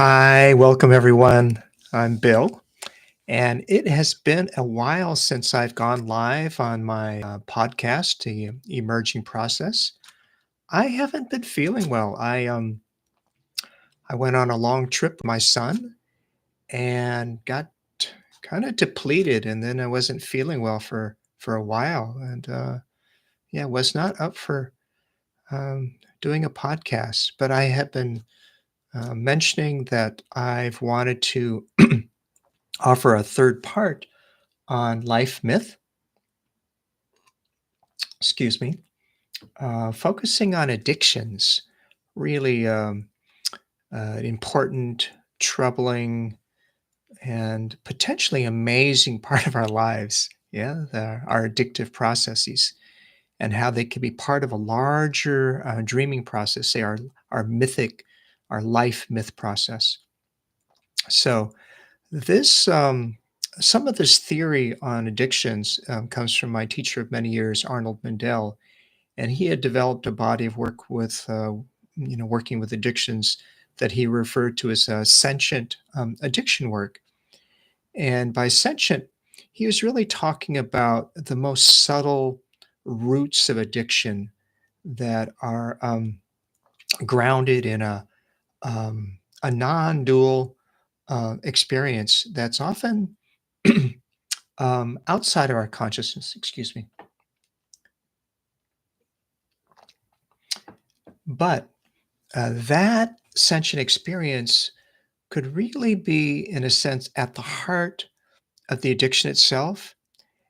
Hi, welcome everyone. I'm Bill, and it has been a while since I've gone live on my podcast, The Emerging Process. I haven't been feeling well. I went on a long trip with my son and got kind of depleted, and then I wasn't feeling well for a while, and yeah, was not up for doing a podcast. But I have been mentioning that I've wanted to offer a third part on life myth, excuse me, focusing on addictions, really important, troubling, and potentially amazing part of our lives. Yeah, our addictive processes and how they can be part of a larger dreaming process, say our mythic, our life myth process. So this some of this theory on addictions comes from my teacher of many years, Arnold Mindell, and he had developed a body of work with working with addictions that he referred to as sentient addiction work. And by sentient, he was really talking about the most subtle roots of addiction that are grounded in a non-dual experience that's often outside of our consciousness. Excuse me. But that sentient experience could really be, in a sense, at the heart of the addiction itself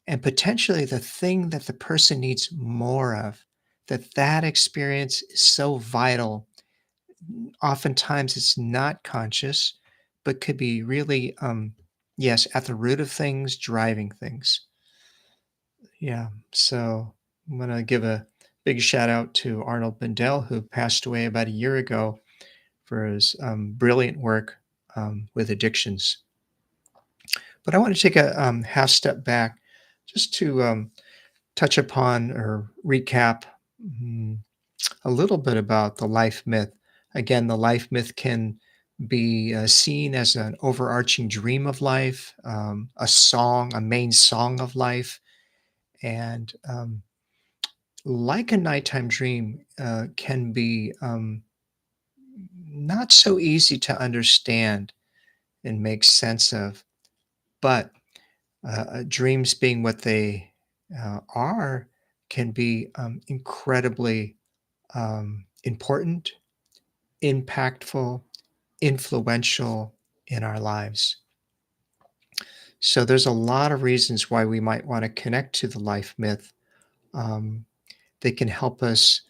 and potentially the thing that the person needs more of. That experience is so vital. Oftentimes, it's not conscious, but could be really, yes, at the root of things, driving things. Yeah. So I'm going to give a big shout out to Arnold Mindell, who passed away about a year ago for his brilliant work with addictions. But I want to take a half step back just to touch upon or recap mm, a little bit about the life myth. Again, the life myth can be seen as an overarching dream of life, a song, a main song of life. And like a nighttime dream, can be not so easy to understand and make sense of. But dreams being what they are can be incredibly important, impactful, influential in our lives. So there's a lot of reasons why we might want to connect to the life myth. Um, they can help us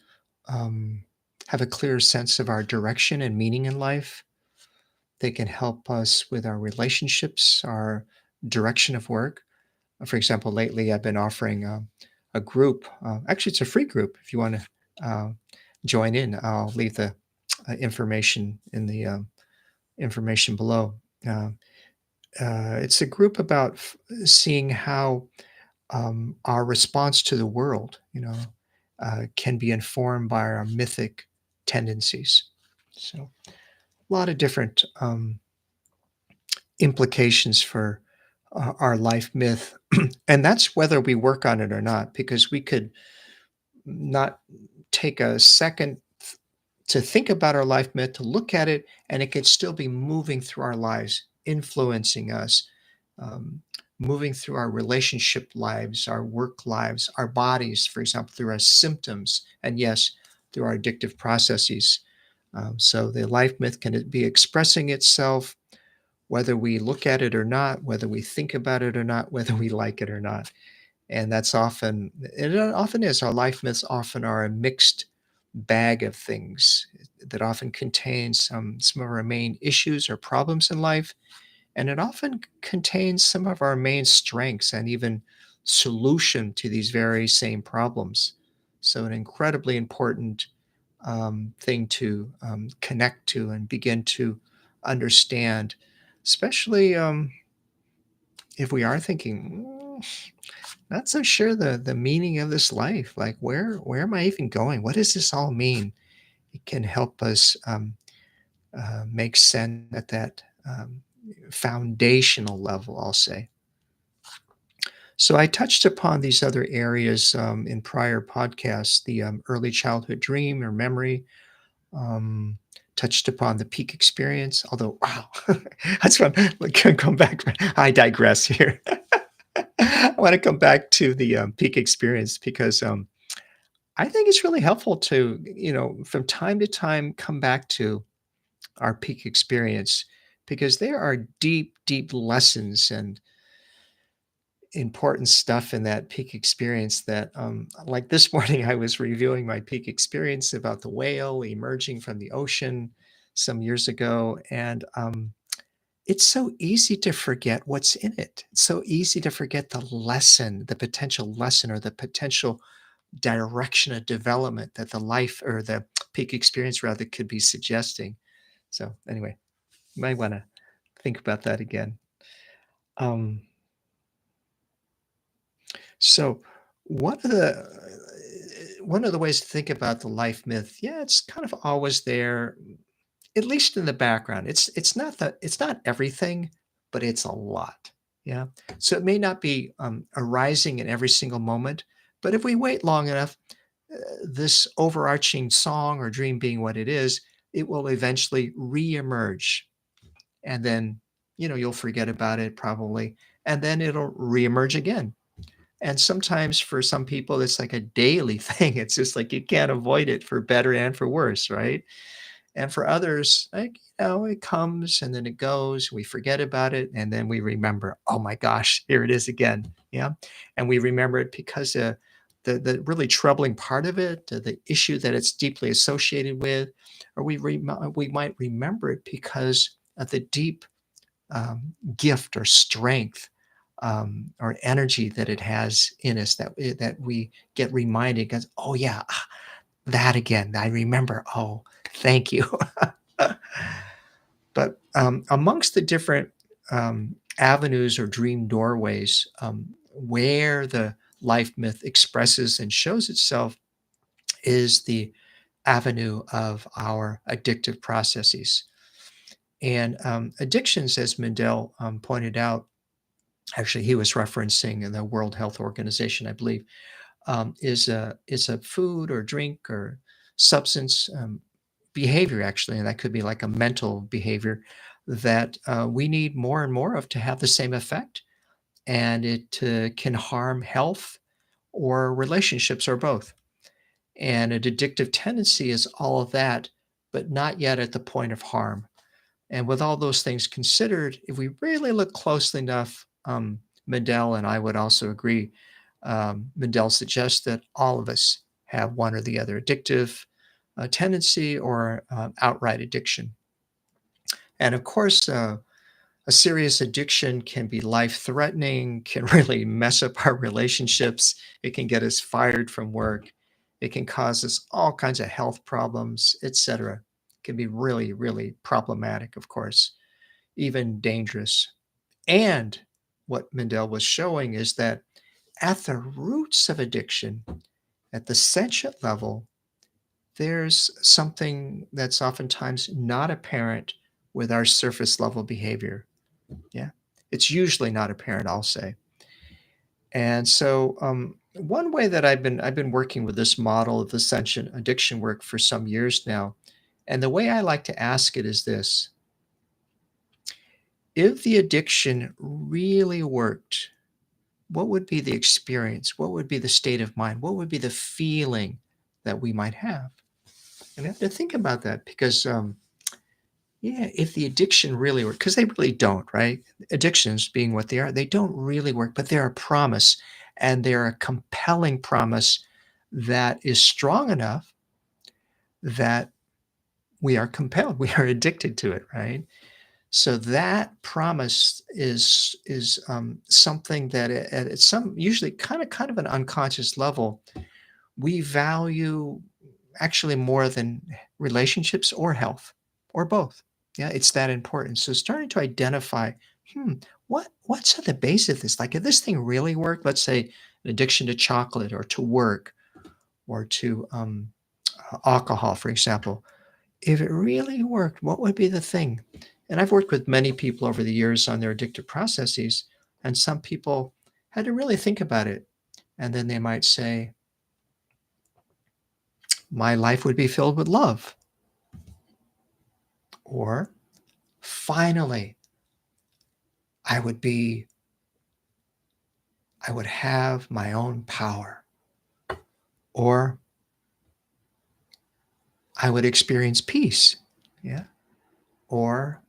have a clearer sense of our direction and meaning in life. They can help us with our relationships, our direction of work. For example, lately I've been offering a group. Actually, it's a free group. If you want to join in, I'll leave the information in the information below. Uh, it's a group about seeing how our response to the world, can be informed by our mythic tendencies. So, a lot of different implications for our life myth. And that's whether we work on it or not, because we could not take a second to think about our life myth, to look at it, and it could still be moving through our lives, influencing us, um, moving through our relationship lives, our work lives, our bodies, for example, through our symptoms, and yes, through our addictive processes. So the life myth can be expressing itself whether we look at it or not, whether we think about it or not, whether we like it or not. And that's often, it often is. Our life myths often are a mixed bag of things that often contains some of our main issues or problems in life. And it often contains some of our main strengths and even solution to these very same problems. So, an incredibly important thing to connect to and begin to understand, especially if we are thinking, not so sure the meaning of this life. Like, where am I even going? What does this all mean? It can help us makes sense at that foundational level, I'll say. So I touched upon these other areas in prior podcasts, the early childhood dream or memory, um, touched upon the peak experience, although, wow, that's what I'm come back. I digress here. I want to come back to the peak experience because I think it's really helpful to, from time to time, come back to our peak experience because there are deep, deep lessons and important stuff in that peak experience that, like this morning, I was reviewing my peak experience about the whale emerging from the ocean some years ago. And it's so easy to forget what's in it. It's so easy to forget the lesson, the potential lesson, or the potential direction of development that the life or the peak experience rather could be suggesting. So anyway, you might want to think about that again. Um, so one of the ways to think about the life myth, yeah, it's kind of always there, at least in the background. It's not everything, but it's a lot. Yeah. So it may not be arising in every single moment, but if we wait long enough, this overarching song or dream being what it is, it will eventually reemerge. And then, you'll forget about it probably. And then it'll reemerge again. And sometimes for some people, it's like a daily thing. It's just like you can't avoid it for better and for worse, right? And for others, like, it comes and then it goes. We forget about it. And then we remember, oh my gosh, here it is again. Yeah. And we remember it because the really troubling part of it, the issue that it's deeply associated with, or we might remember it because of the deep gift or strength or energy that it has in us that we get reminded because, oh yeah, that again, I remember. Oh, thank you. But amongst the different avenues or dream doorways where the life myth expresses and shows itself is the avenue of our addictive processes. And addictions, as Mindell pointed out, actually, he was referencing in the World Health Organization, I believe, is a food or drink or substance behavior, actually, and that could be like a mental behavior that we need more and more of to have the same effect, and it can harm health or relationships or both. And an addictive tendency is all of that, but not yet at the point of harm. And with all those things considered, if we really look closely enough, Mindell and I would also agree. Mindell suggests that all of us have one or the other addictive tendency or outright addiction. And of course, a serious addiction can be life threatening, can really mess up our relationships. It can get us fired from work. It can cause us all kinds of health problems, etc. It can be really, really problematic, of course, even dangerous. And what Mindell was showing is that at the roots of addiction, at the sentient level, there's something that's oftentimes not apparent with our surface level behavior. Yeah. It's usually not apparent, I'll say. And so one way that I've been working with this model of the sentient addiction work for some years now. And the way I like to ask it is this: if the addiction really worked, what would be the experience? What would be the state of mind? What would be the feeling that we might have? And I have to think about that because, yeah, if the addiction really worked, because they really don't, right? Addictions being what they don't really work, but they're a promise and they're a compelling promise that is strong enough that we are compelled, we are addicted to it, right? So that promise is something that at some usually kind of an unconscious level we value actually more than relationships or health or both. Yeah, it's that important. So starting to identify, hmm, what's at the base of this? Like, if this thing really worked, let's say an addiction to chocolate or to work or to alcohol, for example. If it really worked, what would be the thing? And I've worked with many people over the years on their addictive processes, and some people had to really think about it. And then they might say, my life would be filled with love. Or finally, I would be, I would have my own power. Or I would experience peace. Yeah. Or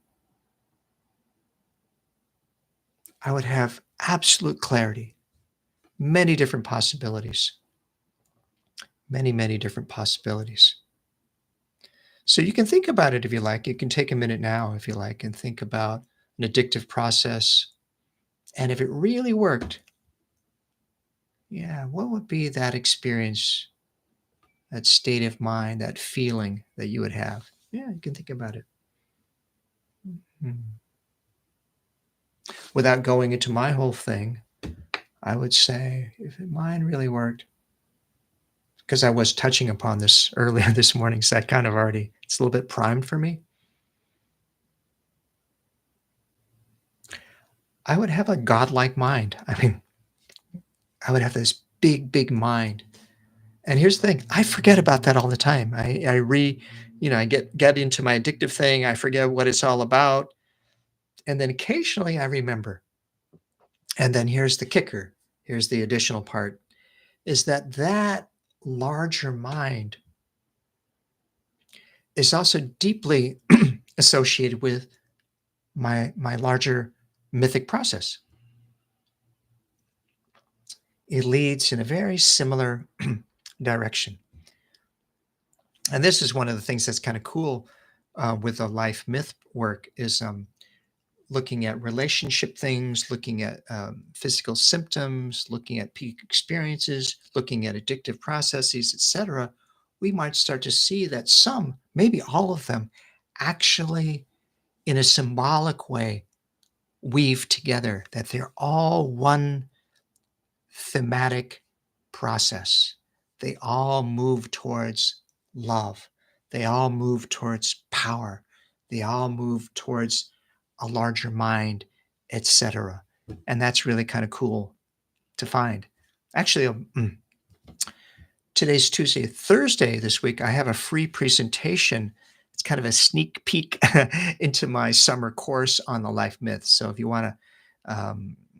I would have absolute clarity. Many different possibilities. Many, many different possibilities. So you can think about it if you like. You can take a minute now if you like and think about an addictive process. And if it really worked, yeah, what would be that experience, that state of mind, that feeling that you would have? Yeah, you can think about it. Mhm. Without going into my whole thing, I would say if mine really worked, because I was touching upon this earlier this morning, so I kind of already, it's a little bit primed for me. I would have a godlike mind. I mean, I would have this big, big mind. And here's the thing, I forget about that all the time. I get into my addictive thing, I forget what it's all about, and then occasionally I remember. And then here's the kicker. Here's the additional part is that that larger mind is also deeply associated with my larger mythic process. It leads in a very similar direction. And this is one of the things that's kind of cool with the life myth work is looking at relationship things, looking at physical symptoms, looking at peak experiences, looking at addictive processes, etc. We might start to see that some, maybe all of them, actually, in a symbolic way, weave together. That they're all one thematic process. They all move towards love. They all move towards power. They all move towards a larger mind, etc. And that's really kind of cool to find. Actually, today's Tuesday. Thursday this week, I have a free presentation. It's kind of a sneak peek into my summer course on the life myth. So if you want to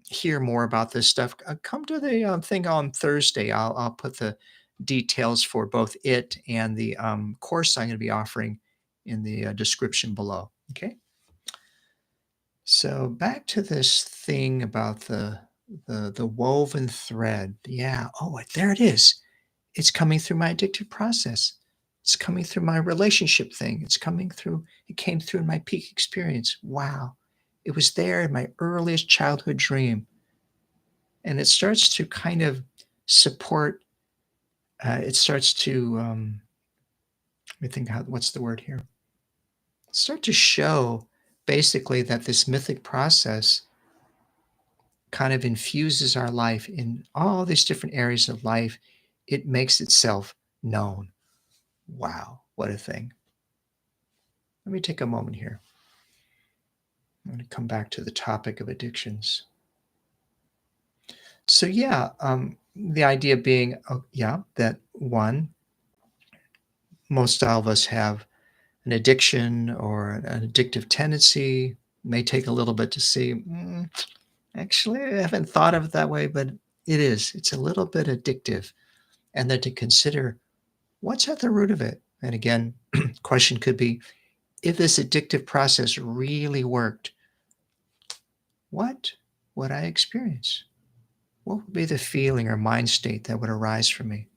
hear more about this stuff, come to the thing on Thursday. I'll put the details for both it and the course I'm going to be offering in the description below. Okay. So back to this thing about the woven thread. Yeah. Oh, there it is. It's coming through my addictive process. It's coming through my relationship thing. It came through in my peak experience. Wow. It was there in my earliest childhood dream. And it starts to kind of support, it starts to, let me think, what's the word here? Start to show basically that this mythic process kind of infuses our life in all these different areas of life. It makes itself known. Wow, what a thing. Let me take a moment here. I'm going to come back to the topic of addictions. So, yeah, the idea being, yeah, that one, most all of us have an addiction or an addictive tendency. May take a little bit to see, actually, I haven't thought of it that way, but it is. It's a little bit addictive. And then to consider what's at the root of it. And again, question could be if this addictive process really worked, what would I experience? What would be the feeling or mind state that would arise for me?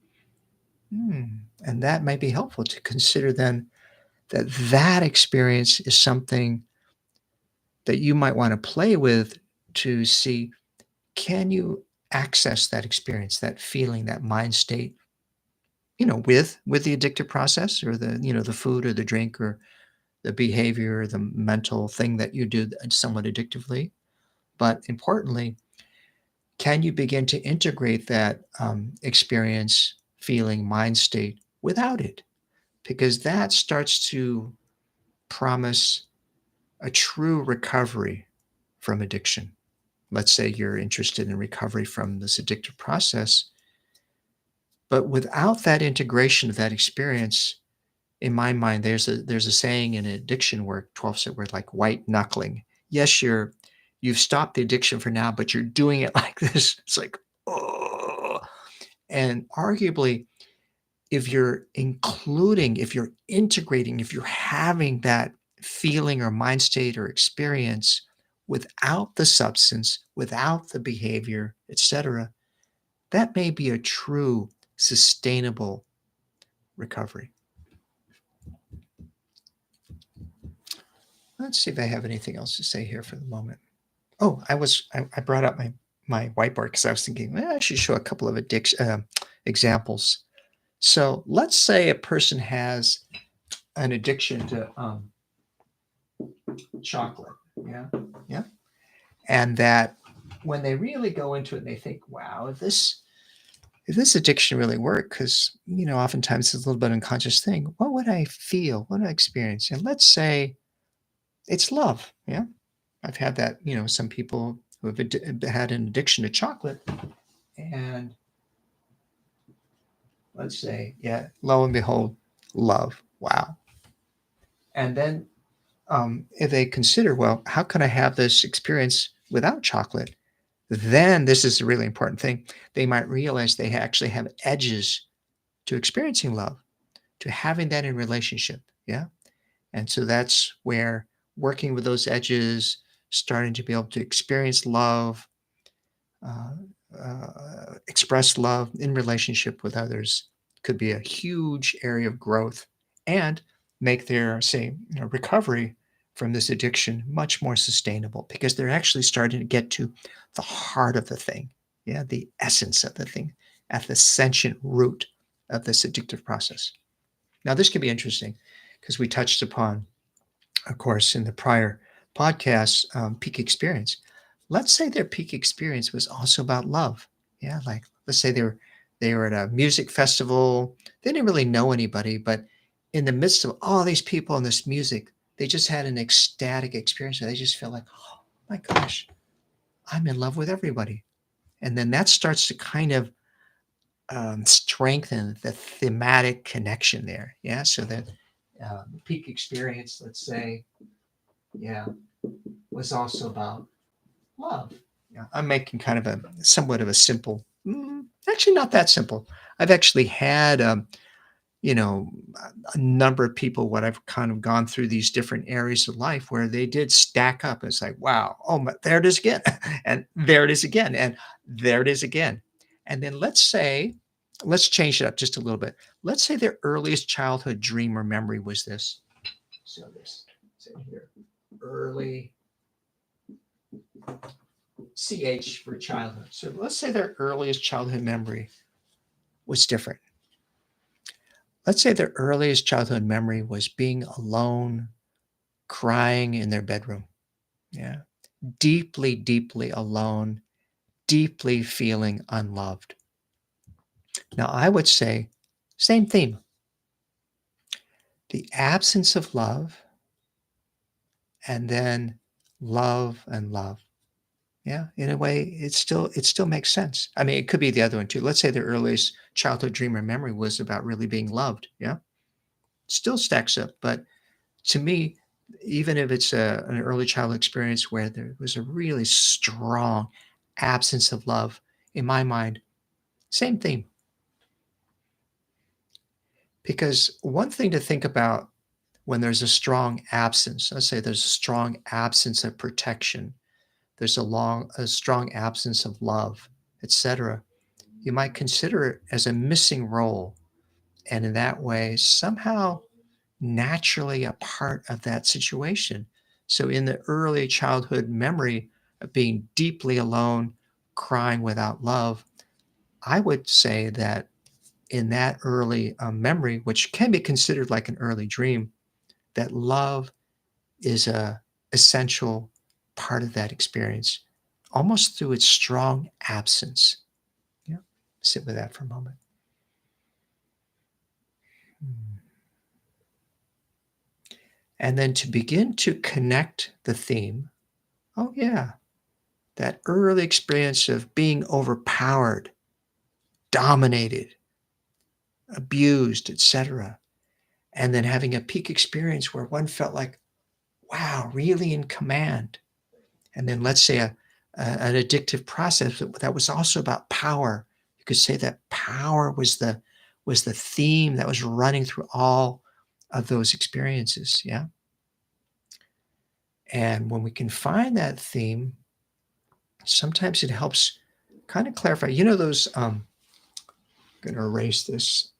And that might be helpful to consider then that that experience is something that you might want to play with to see, can you access that experience, that feeling, that mind state, with the addictive process or the food or the drink or the behavior or the mental thing that you do somewhat addictively. But importantly, can you begin to integrate that experience, feeling, mind state without it? because that starts to promise a true recovery from addiction. Let's say you're interested in recovery from this addictive process, but without that integration of that experience, in my mind, there's a saying in addiction work, 12-step word, like white knuckling. Yes, you've stopped the addiction for now, but you're doing it like this. It's like, oh. And arguably, if you're including, if you're integrating, if you're having that feeling or mind state or experience without the substance, without the behavior, etc., that may be a true sustainable recovery. Let's see if I have anything else to say here for the moment. Oh, I brought up my whiteboard because I was thinking, well, I should show a couple of addiction examples. So let's say a person has an addiction to chocolate. Yeah, yeah, and that when they really go into it, and they think, wow, if this addiction really worked, because oftentimes it's a little bit unconscious thing. What would I feel? What would I experience? And let's say it's love. Yeah, I've had that. Some people who have had an addiction to chocolate, and let's say, yeah, lo and behold, love. Wow. And then if they consider, well, how can I have this experience without chocolate? Then this is a really important thing. They might realize they actually have edges to experiencing love, to having that in relationship. Yeah. And so that's where working with those edges, starting to be able to experience love, uh, express love in relationship with others could be a huge area of growth and make their, say, recovery from this addiction much more sustainable because they're actually starting to get to the heart of the thing. Yeah, the essence of the thing at the sentient root of this addictive process. Now, this could be interesting because we touched upon, of course, in the prior podcasts, peak experience. Let's say their peak experience was also about love. Yeah, like let's say they were at a music festival. They didn't really know anybody, but in the midst of all these people and this music, they just had an ecstatic experience. They just feel like, oh my gosh, I'm in love with everybody. And then that starts to kind of strengthen the thematic connection there. Yeah, so that peak experience, let's say, yeah, was also about love. Yeah, I'm making kind of a somewhat of a simple, actually not that simple. I've actually had, you know, a number of people, what I've kind of gone through these different areas of life where they did stack up. It's like, wow, oh, there it is again. And there it is again. And there it is again. And then let's change it up just a little bit. Let's say their earliest childhood dream or memory was this. So this, say here, early CH for childhood. So let's say their earliest childhood memory was different. Let's say their earliest childhood memory was being alone, crying in their bedroom. Yeah. Deeply, deeply alone, deeply feeling unloved. Now, I would say, same theme, the absence of love, and then love and love. Yeah, in a way, it still makes sense. I mean, it could be the other one too. Let's say their earliest childhood dream or memory was about really being loved. Yeah, still stacks up. But to me, even if it's an early childhood experience where there was a really strong absence of love, in my mind, same thing. Because one thing to think about when there's a strong absence, let's say there's a strong absence of protection, there's a strong absence of love, etc. You might consider it as a missing role, and in that way, somehow naturally a part of that situation. So, in the early childhood memory of being deeply alone, crying without love, I would say that in that early memory, which can be considered like an early dream, that love is a essential part of that experience, almost through its strong absence. Yeah, sit with that for a moment. Hmm. and then to begin to connect the theme. Oh, yeah, that early experience of being overpowered, dominated, abused, etc. And then having a peak experience where one felt like, wow, really in command. And then let's say an addictive process that was also about power. You could say that power was the theme that was running through all of those experiences. Yeah. And when we can find that theme, sometimes it helps kind of clarify. You know those. I'm going to erase this.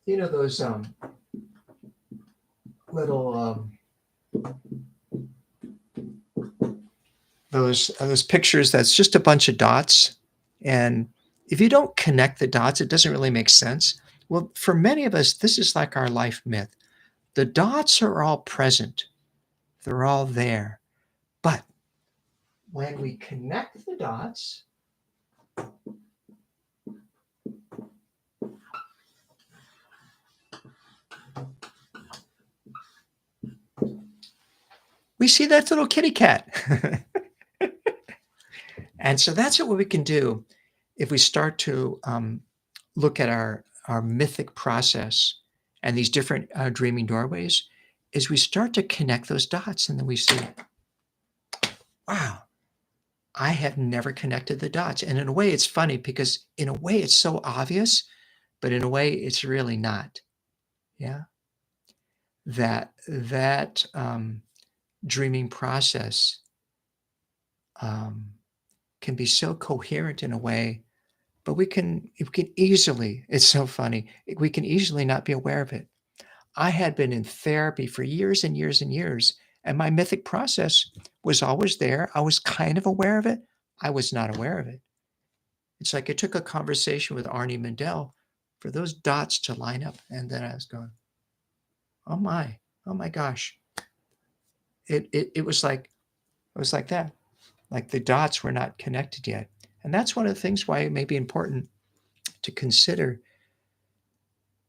You know those little those pictures that's just a bunch of dots, and if you don't connect the dots, it doesn't really make sense. Well, for many of us, this is like our life myth. The dots are all present, they're all there, but when we connect the dots, we see that little kitty cat. And so that's what we can do if we start to look at our mythic process and these different dreaming doorways, is we start to connect those dots, and then we see, wow, I have never connected the dots. And in a way, it's funny because in a way it's so obvious, but in a way it's really not. Yeah, that dreaming process um, can be so coherent in a way, but we can easily. It's so funny. We can easily not be aware of it. I had been in therapy for years and years and years, and my mythic process was always there. I was kind of aware of it. I was not aware of it. It's like it took a conversation with Arnie Mindell for those dots to line up, and then I was going, oh my gosh!" It was like that. Like the dots were not connected yet, and that's one of the things why it may be important to consider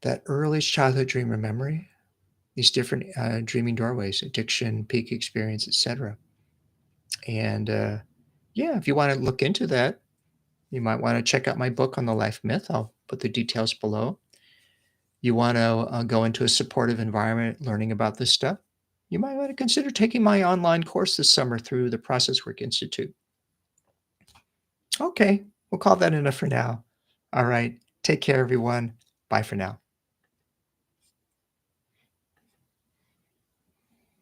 that early childhood dream or memory, these different dreaming doorways, addiction, peak experience, etc. And yeah, if you want to look into that, you might want to check out my book on the life myth. I'll put the details below. You want to go into a supportive environment, learning about this stuff, you might want to consider taking my online course this summer through the Process Work Institute. Okay, we'll call that enough for now. All right, take care, everyone. Bye for now.